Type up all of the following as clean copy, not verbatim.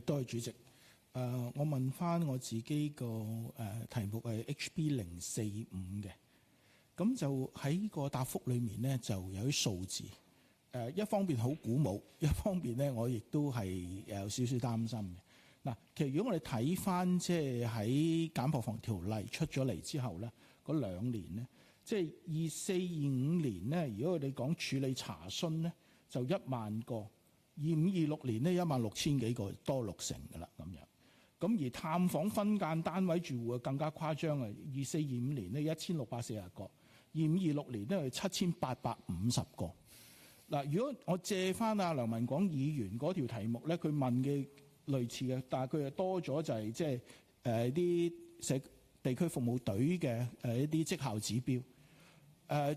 多謝主席。我問翻我自己個題目係 HB045 嘅，咁就喺個答覆裏面呢，就有啲數字。一方面好鼓舞，一方面呢，我亦都係有少少擔心嘅。嗱，其實如果我哋睇翻即係喺減破防條例出咗嚟之後呢，嗰2年呢，即係24、25年呢，如果我哋講處理查詢呢，就1萬個；25、26年呢，16000幾個，多60%㗎啦咁樣。咁而探訪分間單位住戶更加誇張啊！24、25年呢，1640個；25、26年呢，7850個。嗱，如果我借翻阿梁文廣議員嗰條題目咧，佢問嘅類似嘅，但係佢又多咗就係即係啲社地區服務隊嘅一啲績效指標，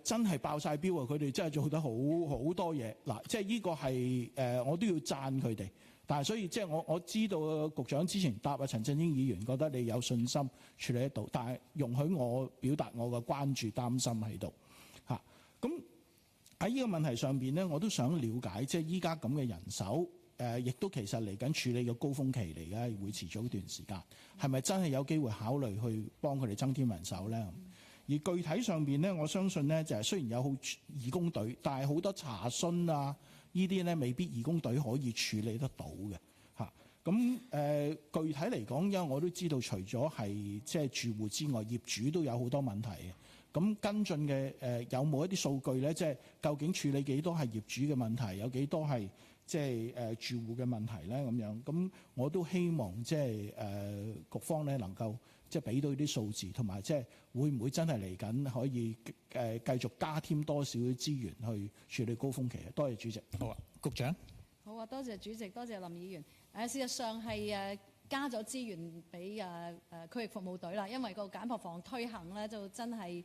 真係爆晒標啊！佢哋真係做得好多嘢。嗱，即係呢個係我都要讚佢哋。但係所以即係我知道局長之前答阿陳振英議員，覺得你有信心處理得到，但係容許我表達我嘅關注擔心喺度嚇。咁喺呢個問題上邊呢，我都想了解，即係依家咁嘅人手，亦都其實嚟緊處理嘅高峰期嚟嘅，會持續一段時間，係咪真係有機會考慮去幫佢哋增添人手呢？而具體上邊呢，我相信呢就係雖然有好義工隊，但係好多查詢啊，呢啲呢未必義工隊可以處理得到嘅嚇。咁具體嚟講，因為我都知道，除咗係即係住戶之外，業主都有好多問題嘅。咁跟進嘅有冇一啲數據呢？即係究竟處理幾多係業主嘅問題，有幾多係即係住戶嘅問題呢？咁樣咁我都希望即係局方呢能夠即係俾到啲數字，同埋即係會唔會真係嚟緊可以繼續加添多少資源去處理高峰期啊？多謝主席。好啊，局長。好啊，多謝主席，多謝林議員。事實上係加咗資源俾區域服務隊啦，因為個減破防推行咧，就真係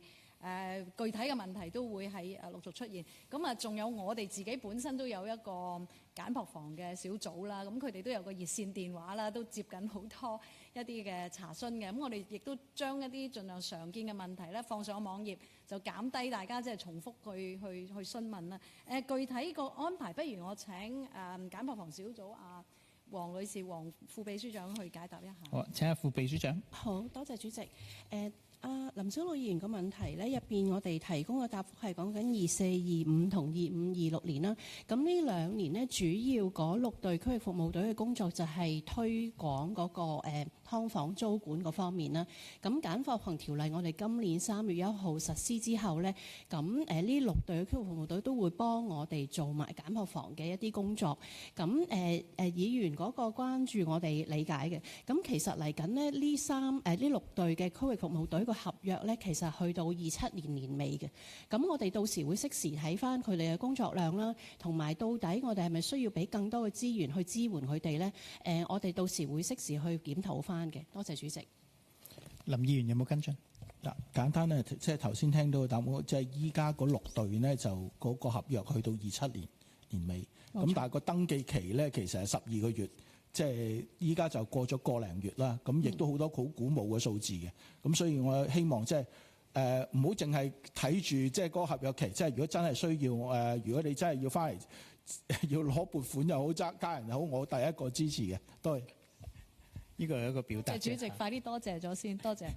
具體嘅問題都會係陸續出現。咁啊，仲有我哋自己本身都有一個減破防嘅小組啦，咁佢哋都有個熱線電話啦，都接緊好多一啲嘅查詢嘅。咁我哋亦都將一啲盡量常見嘅問題咧放上網頁，就減低大家即係重複去詢問啦。具體個安排，不如我請減破防小組黃女士、黃副秘書長去解答一下。好，請下副秘書長。好多謝主席。林筱魯議員個問題咧，入邊我哋提供嘅答覆係講緊24、25同25、26年啦。咁呢2年呢，主要嗰6隊區域服務隊嘅工作就係推廣嗰個劏房租管嗰方面啦。咁減破防條例我哋今年3月1號實施之後呢，咁呢6隊嘅區域服務隊都會幫我哋做埋減破防嘅一啲工作。咁議員嗰個關注我哋理解嘅。咁其實嚟緊呢呢6隊嘅區域服務隊合約咧，其實去到27年年尾嘅。咁我哋到時會適時睇翻佢哋嘅工作量啦，同埋到底我哋係咪需要俾更多嘅資源去支援佢哋呢？我哋到時會適時去檢討翻嘅。多謝主席。林議員有冇跟進？嗱，簡單咧，即係頭先聽到嘅答案，即係依家嗰6隊呢，就嗰個合約去到27年年尾，咁但係個登記期咧其實係12個月。即係依家就過咗個零月啦，咁亦都好多好鼓舞嘅數字嘅，咁所以我希望即係唔好淨係睇住即係嗰個合約期，即係如果真係需要如果你真係要翻嚟要攞撥款又好，加人又好，我第一個支持嘅，多謝。呢個係一個表達。主席，快啲多謝咗先，多謝。